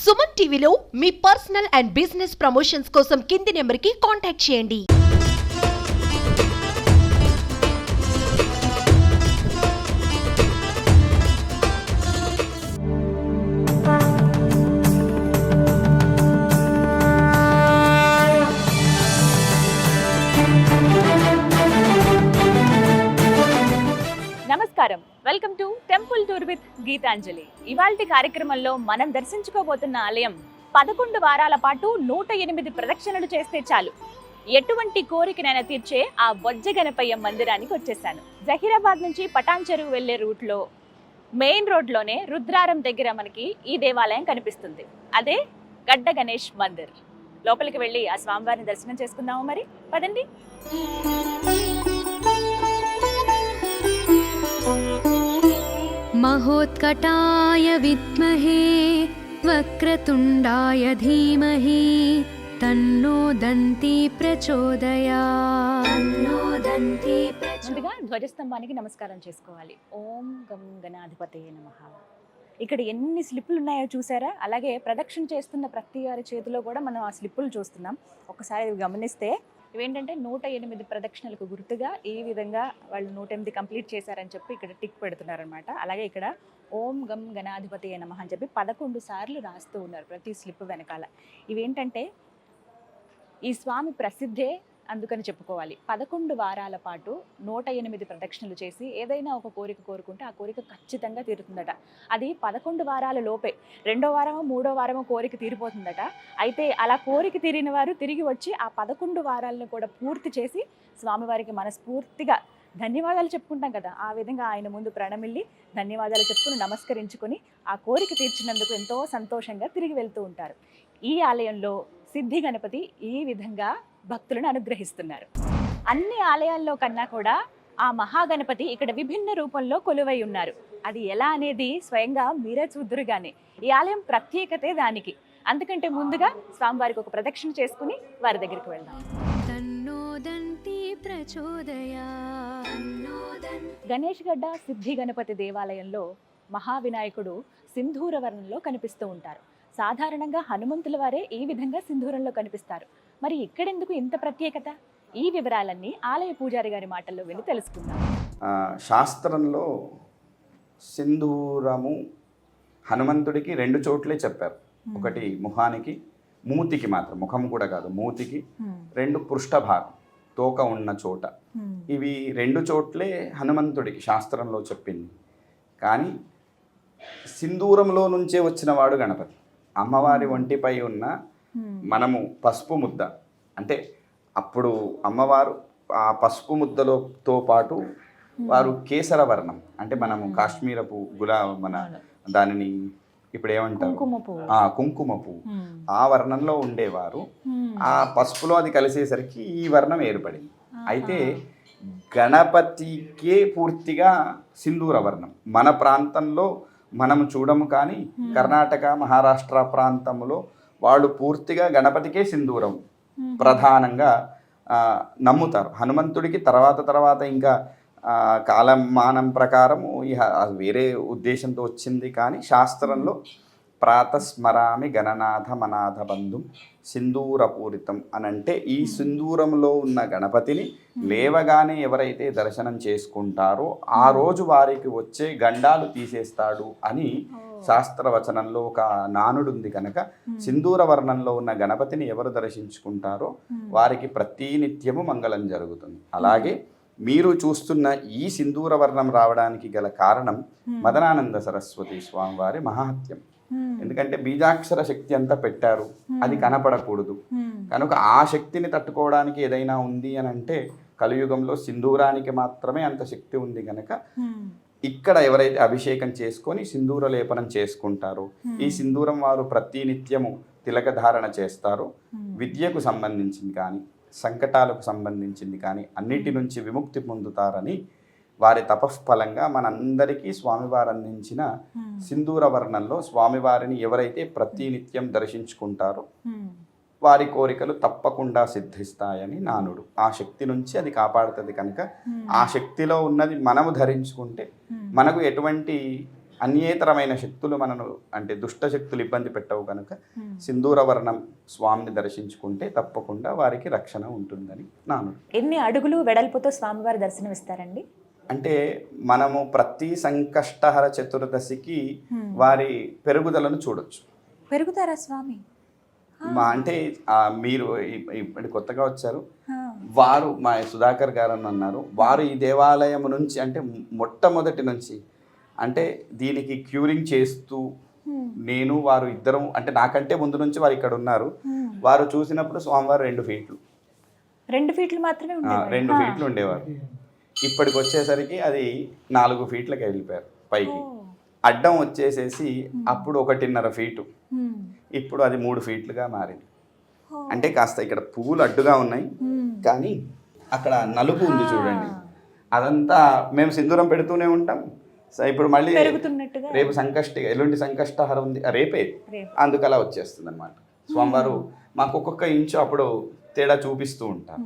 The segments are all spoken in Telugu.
సుమన్ టీవీలో మీ పర్సనల్ అండ్ బిజినెస్ ప్రమోషన్స్ కోసం కింది నెంబర్కి కాంటాక్ట్ చేయండి. నమస్కారం, welcome to temple tour with Geetanjali. ఇవాల్టి కార్యక్రమంలో మనం దర్శించుకోబోతున్న ఆలయం 11 వారాల పాటు 108 ప్రదక్షిణలు చేస్తే చాలు ఎటువంటి కోరికనైనా తీర్చే ఆ బొజ్జ గణపయ్య మందిరానికి వచ్చేసాను. జహీరాబాద్ నుంచి పటాన్ చెరువు వెళ్లే రూట్లో మెయిన్ రోడ్లోనే రుద్రారం దగ్గర మనకి ఈ దేవాలయం కనిపిస్తుంది. అదే గడ్డ గణేష్ మందిర్. లోపలికి వెళ్ళి ఆ స్వామివారిని దర్శనం చేసుకుందాము. మరి పదండి. మహోత్కటాయ విద్మహే వక్రతుండాయ ధీమహి తన్నో దంతి ప్రచోదయాత్. ముందుగా ధ్వజస్తంభానికి నమస్కారం చేసుకోవాలి. ఓం గం గణాధిపతయే నమః. ఇక్కడ ఎన్ని స్లిప్పులు ఉన్నాయో చూసారా? అలాగే ప్రదక్షిణ చేస్తున్న ప్రతి వారి చేతిలో కూడా మనం ఆ స్లిప్పులు చూస్తున్నాం. ఒకసారి గమనిస్తే ఇవేంటంటే 108 ప్రదక్షిణలకు గుర్తుగా ఈ విధంగా వాళ్ళు 108 కంప్లీట్ చేశారని చెప్పి ఇక్కడ టిక్ పెడుతున్నారనమాట. అలాగే ఇక్కడ ఓం గం గణాధిపతయే నమః అని చెప్పి 11 సార్లు రాస్తూ ఉన్నారు ప్రతి స్లిప్ వెనకాల. ఇవేంటంటే ఈ స్వామి ప్రసిద్ధే అందుకని చెప్పుకోవాలి. 11 వారాల పాటు 108 ప్రదక్షిణలు చేసి ఏదైనా ఒక కోరిక కోరుకుంటే ఆ కోరిక ఖచ్చితంగా తీరుతుందట. అది 11 వారాల లోపే, 2వ వారమో 3వ వారమో కోరిక తీరిపోతుందట. అయితే అలా కోరిక తీరిన వారు తిరిగి వచ్చి ఆ 11 వారాలను కూడా పూర్తి చేసి స్వామివారికి మనస్ఫూర్తిగా ధన్యవాదాలు చెప్పుకుంటాం కదా, ఆ విధంగా ఆయన ముందు ప్రణమిల్లి ధన్యవాదాలు చెప్పుకుని నమస్కరించుకొని ఆ కోరిక తీర్చినందుకు ఎంతో సంతోషంగా తిరిగి వెళ్తూ ఉంటారు. ఈ ఆలయంలో సిద్ధి గణపతి ఈ విధంగా భక్తులను అనుగ్రహిస్తున్నారు. అన్ని ఆలయాల్లో కన్నా కూడా ఆ మహాగణపతి ఇక్కడ విభిన్న రూపంలో కొలువై ఉన్నారు. అది ఎలా అనేది స్వయంగా మీరే చూద్దురుగానే. ఈ ఆలయం ప్రత్యేకతే దానికి. అందుకంటే ముందుగా స్వామివారికి ఒక ప్రదక్షిణ చేసుకుని వారి దగ్గరికి వెళ్దాం. గణేష్ గడ్డ సిద్ధి గణపతి దేవాలయంలో మహావినాయకుడు సింధూర వర్ణంలో కనిపిస్తూ ఉంటారు. సాధారణంగా హనుమంతుల వారే ఈ విధంగా సింధూరంలో కనిపిస్తారు. మరి ఇక్కడెందుకు ఇంత ప్రత్యేకత? ఈ వివరాలన్నీ ఆలయ పూజారి గారి మాటల్లో విని తెలుసుకుందాం. శాస్త్రంలో సింధూరము హనుమంతుడికి 2 చోట్లే చెప్పారు. ఒకటి ముఖానికి, మూతికి మాత్రం, ముఖం కూడా కాదు, మూతికి 2 పృష్ఠభాగం తోక ఉన్న చోట. ఇవి 2 చోట్లే హనుమంతుడికి శాస్త్రంలో చెప్పింది. కానీ సింధూరంలో నుంచే వచ్చిన వాడు గణపతి. అమ్మవారి ఒంటిపై ఉన్న మనము పసుపు ముద్ద, అంటే అప్పుడు అమ్మవారు ఆ పసుపు ముద్దలతో పాటు వారు కేసర వర్ణం, అంటే మనము కాశ్మీరపు మన దానిని ఇప్పుడు ఏమంటారు, కుంకుమ పువ్వు, ఆ వర్ణంలో ఉండేవారు. ఆ పసుపులో అది కలిసేసరికి ఈ వర్ణం ఏర్పడింది. అయితే గణపతికే పూర్తిగా సింధూర వర్ణం. మన ప్రాంతంలో మనము చూడము, కానీ కర్ణాటక, మహారాష్ట్ర ప్రాంతంలో వాళ్ళు పూర్తిగా గణపతికే సింధూరం ప్రధానంగా నమ్ముతారు. హనుమంతుడికి తర్వాత ఇంకా కాలమానం ప్రకారం వేరే ఉద్దేశంతో వచ్చింది. కానీ శాస్త్రంలో ప్రాతస్మరామి గణనాథ మనాథ బంధుం సింధూరపూరితం అని అంటే ఈ సింధూరంలో ఉన్న గణపతిని లేవగానే ఎవరైతే దర్శనం చేసుకుంటారో ఆ రోజు వారికి వచ్చే గండాలు తీసేస్తాడు అని శాస్త్రవచనంలో ఒక నానుడు ఉంది. కనుక సింధూర వర్ణంలో ఉన్న గణపతిని ఎవరు దర్శించుకుంటారో వారికి ప్రతినిత్యము మంగళం జరుగుతుంది. అలాగే మీరు చూస్తున్న ఈ సింధూర వర్ణం రావడానికి గల కారణం మదనానంద సరస్వతి స్వామివారి మహాత్యం. ఎందుకంటే బీజాక్షర శక్తి అంతా పెట్టారు, అది కనపడకూడదు. కనుక ఆ శక్తిని తట్టుకోవడానికి ఏదైనా ఉంది అని అంటే కలియుగంలో సింధూరానికి మాత్రమే అంత శక్తి ఉంది. కనుక ఇక్కడ ఎవరైతే అభిషేకం చేసుకొని సింధూర లేపనం చేసుకుంటారో, ఈ సింధూరం వారు ప్రతినిత్యము తిలక ధారణ చేస్తారో, విద్యకు సంబంధించింది కానీ సంకటాలకు సంబంధించింది కానీ అన్నిటి నుంచి విముక్తి పొందుతారని వారి తపఃఫలంగా మనందరికీ స్వామివారు అందించిన సింధూర వర్ణంలో స్వామివారిని ఎవరైతే ప్రతినిత్యం దర్శించుకుంటారో వారి కోరికలు తప్పకుండా సిద్ధిస్తాయని నానుడు. ఆ శక్తి నుంచి అది కాపాడుతుంది. కనుక ఆ శక్తిలో ఉన్నది మనము ధరించుకుంటే మనకు ఎటువంటి అన్యేతరమైన శక్తులు మనను అంటే దుష్ట శక్తులు ఇబ్బంది పెట్టవు కనుక సింధూర వర్ణం స్వామిని దర్శించుకుంటే తప్పకుండా వారికి రక్షణ ఉంటుందని నాను. ఎన్ని అడుగులు వెడల్పుతో స్వామివారి దర్శనం ఇస్తారండి? అంటే మనము ప్రతి సంకష్టహర చతుర్దశికి వారి పెరుగుదలను చూడొచ్చు. పెరుగుతారా స్వామి? అంటే మీరు ఇప్పుడు కొత్తగా వచ్చారు, వారు మా సుధాకర్ గారు అని అన్నారు, వారు ఈ దేవాలయం నుంచి అంటే మొట్టమొదటి నుంచి అంటే దీనికి క్యూరింగ్ చేస్తూ నేను వారు ఇద్దరం అంటే నాకంటే ముందు నుంచి వారు ఇక్కడ ఉన్నారు. వారు చూసినప్పుడు స్వామివారు 2 ఫీట్లు 2 ఫీట్లు మాత్రమే 2 ఫీట్లు ఉండేవారు. ఇప్పటికి వచ్చేసరికి అది 4 ఫీట్లకి వెళ్ళిపోయారు పైకి. అడ్డం వచ్చేసేసి అప్పుడు 1.5 ఫీటు, ఇప్పుడు అది 3 ఫీట్లుగా మారింది. అంటే కాస్త ఇక్కడ పువ్వులు అడ్డుగా ఉన్నాయి కానీ అక్కడ నలుపు ఉంది చూడండి, అదంతా మేము సింధూరం పెడుతూనే ఉంటాం. ఇప్పుడు మళ్ళీ రేపు ఎల్లుండి సంకష్టహారం ఉంది, రేపే, అందుకు అలా వచ్చేస్తుంది అనమాట. స్వామివారు మాకు ఒక్కొక్క ఇంచు అప్పుడు తేడా చూపిస్తూ ఉంటారు.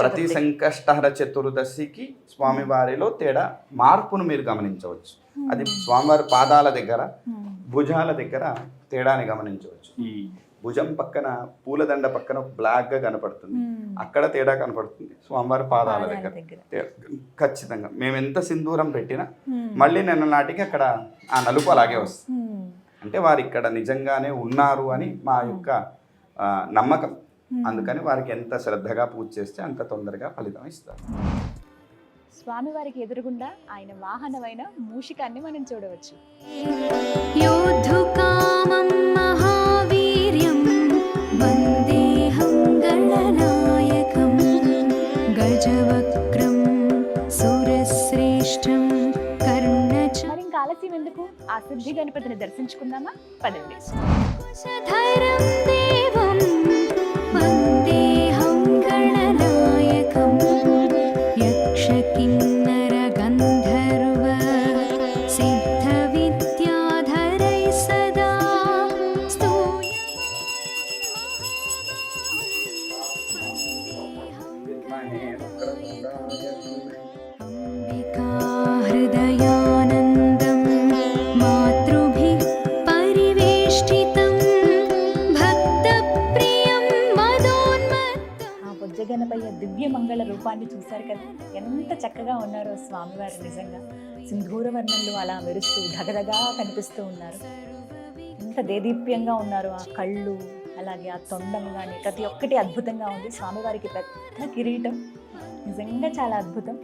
ప్రతి సంకష్టహర చతుర్దశికి స్వామివారిలో తేడా మార్పును మీరు గమనించవచ్చు. అది స్వామివారి పాదాల దగ్గర భుజాల దగ్గర తేడాని గమనించవచ్చు. ఈ భుజం పక్కన పూలదండ పక్కన బ్లాక్ గా కనపడుతుంది, అక్కడ తేడా కనపడుతుంది. స్వామివారి పాదాల దగ్గర ఖచ్చితంగా మేము ఎంత సింధూరం పెట్టినా మళ్ళీ నిన్న నాటికి అక్కడ ఆ నలుపు అలాగే వస్తుంది. అంటే వారు ఇక్కడ నిజంగానే ఉన్నారు అని మా యొక్క నమ్మకం. అందుకని వారికి ఎంత శ్రద్ధగా పూజ చేస్తే అంత తొందరగా ఫలితం ఇస్తారు. స్వామివారికి ఎదురుగుండా ఆయన వాహనమైన మూషికాన్ని మనం చూడవచ్చు. योद्धुकामं महावीर्यं वन्देऽहं गणनायकं गजवक्त्रं सुरश्रेष्ठं कर्णच మరి ఇంకా ఆలస్యం ఎందుకు, ఆ సిద్ధి గణపతిని దర్శించుకుందామా? పదండి. धैर्यं देवं वन्देऽहं गणनायकं यक्षकिन्नर गन्धर्व सिद्धविद्याधरैः सदा अम्बिका हृदयानन्दं मातृभिः परिवेष्टितं भक्तप्रियं मदोन्मत्तं. ఆ బొజ్జగణపయ్య దివ్య మంగళ రూపాన్ని చూశారు కదా, ఎంత చక్కగా ఉన్నారో స్వామివారు. నిజంగా సింధూర వర్ణంలో అలా మెరుస్తూ ధగధగా కనిపిస్తూ ఉన్నారు. ఎంత దేదీప్యంగా ఉన్నారు. ఆ కళ్ళు అలాగే ఆ తొండం కానీ ప్రతి ఒక్కటి అద్భుతంగా ఉంది. స్వామివారికి పెద్ద కిరీటం నిజంగా చాలా అద్భుతం.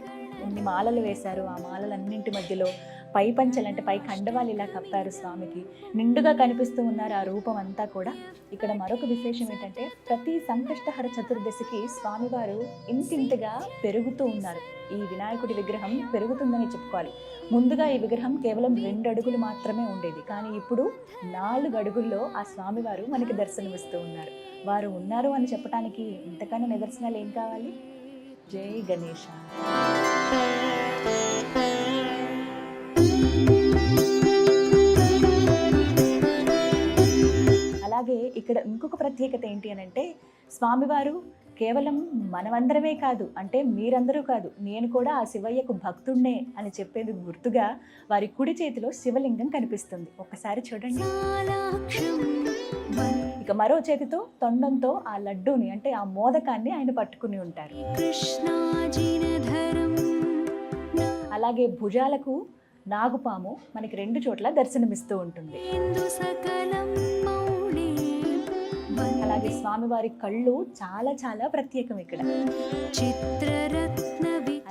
ఎన్ని మాలలు వేశారు, ఆ మాలలన్నింటి మధ్యలో పై పంచలు అంటే పై కండవాలు ఇలా కప్పారు. స్వామికి నిండుగా కనిపిస్తూ ఉన్నారు ఆ రూపం అంతా కూడా. ఇక్కడ మరొక విశేషం ఏంటంటే ప్రతి సంకష్టహర చతుర్దశికి స్వామివారు ఇంతింతగా పెరుగుతూ ఉన్నారు. ఈ వినాయకుడి విగ్రహం పెరుగుతుందని చెప్పుకోవాలి. ముందుగా ఈ విగ్రహం కేవలం 2 అడుగులు మాత్రమే ఉండేది, కానీ ఇప్పుడు 4 అడుగుల్లో ఆ స్వామివారు మనకి దర్శనమిస్తూ ఉన్నారు. వారు ఉన్నారు అని చెప్పడానికి ఇంతకన్నా నిదర్శనాలు ఏం కావాలి? జై గణేశ. అలాగే ఇక్కడ ఇంకొక ప్రత్యేకత ఏంటి అని అంటే స్వామివారు కేవలం మనమందరమే కాదు, అంటే మీరందరూ కాదు, నేను కూడా ఆ శివయ్యకు భక్తుణ్ణే అని చెప్పేందుకు గుర్తుగా వారి కుడి చేతిలో శివలింగం కనిపిస్తుంది. ఒక్కసారి చూడండి. ఇక మరో చేతితో తొండంతో ఆ లడ్డూని అంటే ఆ మోదకాన్ని ఆయన పట్టుకుని ఉంటారు. అలాగే భుజాలకు నాగుపాము మనకి 2 చోట్ల దర్శనమిస్తూ ఉంటుంది. అలాగే స్వామివారి కళ్ళు చాలా చాలా ప్రత్యేకం ఇక్కడ.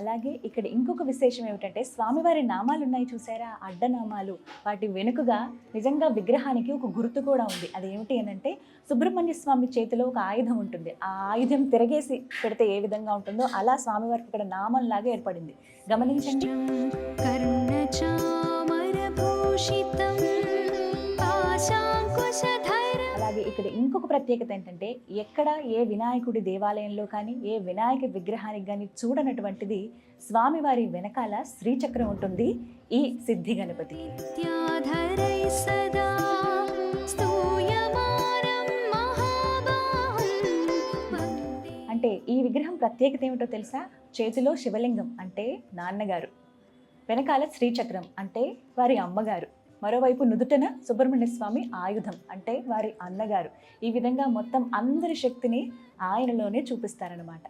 అలాగే ఇక్కడ ఇంకొక విశేషం ఏమిటంటే స్వామివారి నామాలు ఉన్నాయి చూసారా, అడ్డనామాలు. వాటి వెనుకగా నిజంగా విగ్రహానికి ఒక గుర్తు కూడా ఉంది. అదేమిటి అని అంటే సుబ్రహ్మణ్య స్వామి చేతిలో ఒక ఆయుధం ఉంటుంది. ఆ ఆయుధం తిరగేసి పెడితే ఏ విధంగా ఉంటుందో అలా స్వామివారికి ఇక్కడ నామంలాగా ఏర్పడింది. గమనించండి. అలాగే ఇక్కడ ఇంకొక ప్రత్యేకత ఏంటంటే ఎక్కడ ఏ వినాయకుడి దేవాలయంలో కానీ ఏ వినాయక విగ్రహానికి కానీ చూడనటువంటిది స్వామివారి వెనకాల శ్రీచక్రం ఉంటుంది ఈ సిద్ధి గణపతికి. అంటే ఈ విగ్రహం ప్రత్యేకత ఏమిటో తెలుసా? చేతిలో శివలింగం అంటే నాన్నగారు, వెనకాల శ్రీచక్రం అంటే వారి అమ్మగారు, మరోవైపు నుదుటన సుబ్రహ్మణ్య స్వామి ఆయుధం అంటే వారి అన్నగారు. ఈ విధంగా మొత్తం అందరి శక్తిని ఆయనలోనే చూపిస్తారనమాట.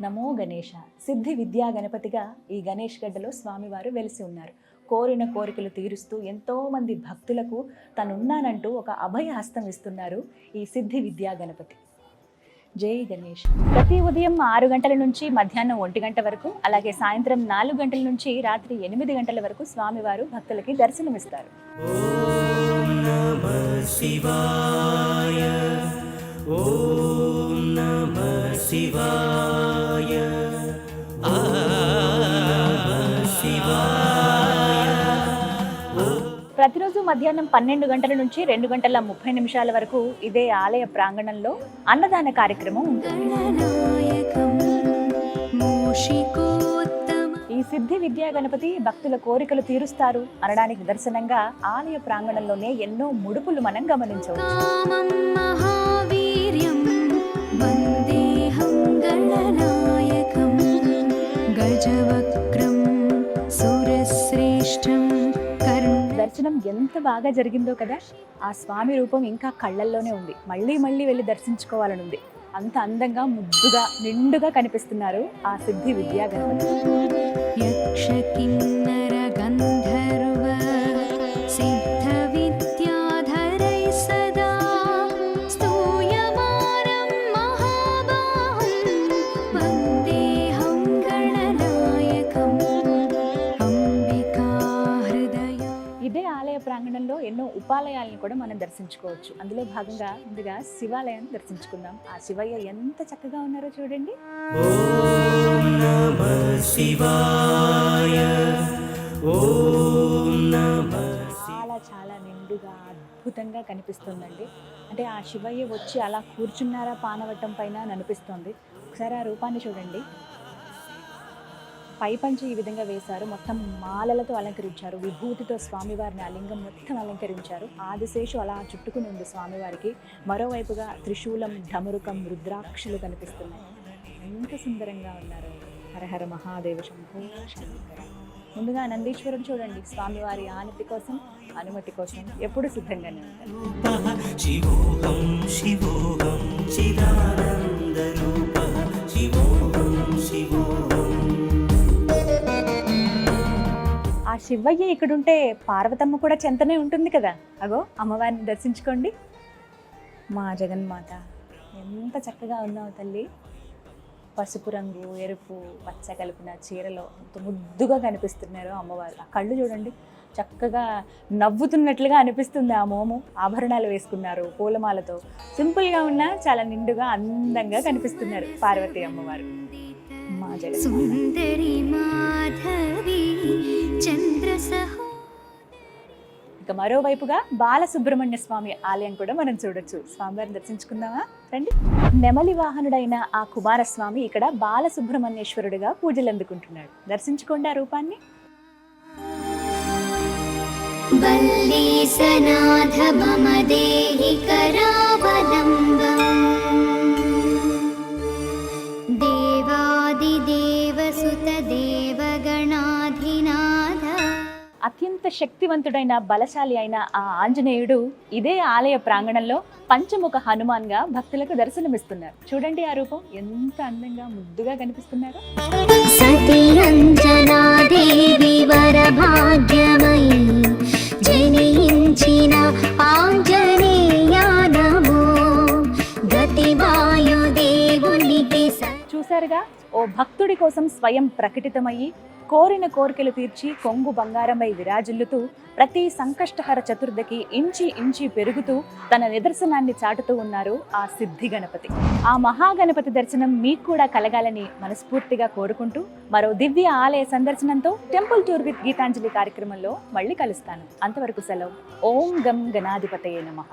నమో గణేశ. సిద్ధి విద్యా గణపతిగా ఈ గణేష్ గడ్డలో స్వామివారు వెలిసి ఉన్నారు. కోరిన కోరికలు తీరుస్తూ ఎంతోమంది భక్తులకు తనున్నానంటూ ఒక అభయ హస్తం ఇస్తున్నారు ఈ సిద్ధి విద్యా గణపతి. జై గణేష్. ప్రతి ఉదయం 6 గంటల నుంచి మధ్యాహ్నం 1 గంట వరకు, అలాగే సాయంత్రం 4 గంటల నుంచి రాత్రి 8 గంటల వరకు స్వామివారు భక్తులకి దర్శనమిస్తారు. ఓం నమః శివాయ, ఓం నమః శివాయ, ప్రతిరోజు మధ్యాహ్నం 12 గంటల నుంచి 2 గంటల 30 నిమిషాల వరకు ఇదే ఆలయ ప్రాంగణంలో అన్నదాన కార్యక్రమం ఉంటుంది. గణనాయకం మూషికోత్తమ ఈ సిద్ధి విద్యా గణపతి భక్తుల కోరికలు తీరుస్తారు అనడానికి నిదర్శనంగా ఆలయ ప్రాంగణంలోనే ఎన్నో ముడుపులు మనం గమనించవచ్చు. కామం మహావీర్యం వందేహం గణనాయకం గజవక్రం సురశ్రేష్టం దర్శనం ఎంత బాగా జరిగిందో కదా. ఆ స్వామి రూపం ఇంకా కళ్ళల్లోనే ఉంది. మళ్ళీ మళ్ళీ వెళ్ళి దర్శించుకోవాలనుంది. అంత అందంగా ముద్దుగా నిండుగా కనిపిస్తున్నారు ఆ సిద్ధి విద్యా గణపతి. యక్ష కిన్నర గంధర్వ సిద్ధ విద్యాధరై సదా స్తూయమానం మహాబాహుం వందేహం గణనాయకం అంబికా హృదయ. ఇదే ఆలయ ప్రాంగణంలో ఎన్నో ఉపాలయాలను కూడా మనం దర్శించుకోవచ్చు. అందులో భాగంగా ముందుగా శివాలయాన్ని దర్శించుకుందాం. ఆ శివయ్య ఎంత చక్కగా ఉన్నారో చూడండి. ఓం నమః శివాయ, ఓం నమః. చాలా చాలా నిండుగా అద్భుతంగా కనిపిస్తుందండి. అంటే ఆ శివయ్య వచ్చి అలా కూర్చున్నారా పానవట్టం పైన అని అనిపిస్తుంది. ఒకసారి ఆ రూపాన్ని చూడండి. పైపంచి ఈ విధంగా వేశారు. మొత్తం మాలలతో అలంకరించారు. విభూతితో స్వామివారిని ఆ లింగం మొత్తం అలంకరించారు. ఆదిశేషు అలా చుట్టుకుని ఉంది స్వామివారికి. మరోవైపుగా త్రిశూలం, ఢమరుకం, రుద్రాక్షలు కనిపిస్తున్నాయి. ఎంత సుందరంగా ఉన్నారు. హరహర మహాదేవ శంభో శంకర. ముందుగా నందీశ్వరుడు చూడండి. స్వామివారి ఆనతి కోసం, అనుమతి కోసం ఎప్పుడు సిద్ధంగానే ఉంటారు. శివోహం శివోహం చిదానంద రూపః శివోహం శివోహం. ఆ శివయ్య ఇక్కడుంటే పార్వతమ్మ కూడా చెంతనే ఉంటుంది కదా. అగో అమ్మవారిని దర్శించుకోండి. మా జగన్మాత ఎంత చక్కగా ఉన్నావు తల్లి. పసుపు రంగు, ఎరుపు, పచ్చ కలిపిన చీరలో ఎంత ముద్దుగా కనిపిస్తున్నారు అమ్మవారు. ఆ కళ్ళు చూడండి, చక్కగా నవ్వుతున్నట్లుగా అనిపిస్తుంది. ఆ మోము ఆభరణాలు వేసుకున్నారు పూలమాలతో. సింపుల్గా ఉన్నా చాలా నిండుగా అందంగా కనిపిస్తున్నారు పార్వతీ అమ్మవారు. మా జగన్ సుందరి మాధవి చంద్రసహో. ఇక మరోవైపుగా బాలసుబ్రహ్మణ్య స్వామి ఆలయం కూడా మనం చూడొచ్చు. స్వామివారిని దర్శించుకుందామా రండి. నెమలి వాహనుడైన ఆ కుమారస్వామి ఇక్కడ బాలసుబ్రహ్మణ్యేశ్వరుడిగా పూజలు అందుకుంటున్నాడు. దర్శించుకోండి ఆ రూపాన్ని. వల్లీసనాథ మమ దేహి కరావలంబం దేవాదిదేవసుత దేవగణాధినాథ. అత్యంత శక్తివంతుడైన బలశాలి అయిన ఆ ఆంజనేయుడు ఇదే ఆలయ ప్రాంగణంలో పంచముఖ హనుమాన్గా భక్తులకు దర్శనమిస్తున్నారు. చూడండి ఆ రూపం ఎంత అందంగా ముద్దుగా కనిపిస్తున్నారు. సతి అంజనా దేవి వరభాగ్యమయీ జనించిన ఆంజనేయా నమో గతివాయుదేవునికి. చూశారుగా, ఓ భక్తుడి కోసం స్వయం ప్రకటితమయ్యి కోరిన కోరికలు తీర్చి కొంగు బంగారమై విరాజిల్లుతూ ప్రతి సంకష్టహర చతుర్థకి ఇంచి ఇంచి పెరుగుతూ తన నిదర్శనాన్ని చాటుతూ ఉన్నారు ఆ సిద్ధి గణపతి. ఆ మహాగణపతి దర్శనం మీకు కూడా కలగాలని మనస్ఫూర్తిగా కోరుకుంటూ మరో దివ్య ఆలయ సందర్శనంతో టెంపుల్ టూర్ విత్ గీతాంజలి కార్యక్రమంలో మళ్ళీ కలుస్తాను. అంతవరకు సెలవు. ఓం గం గణాధిపతయే నమః.